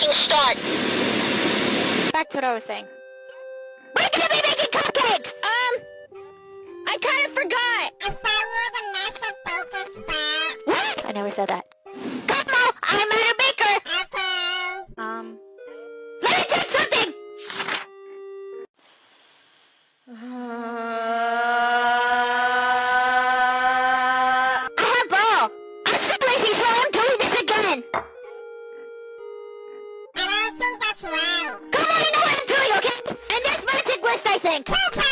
fucking start! Back to what I was saying. We're gonna be making cupcakes! I kind of forgot! I thought you were the master focus sprout. What? I never said that. Cosmo, I'm at a baker! Okay. Let me check something! I have ball! I'm so lazy, so I'm doing this again! I don't think that's right. Come on, I know what I'm doing, okay? And there's magic list, I think! Okay.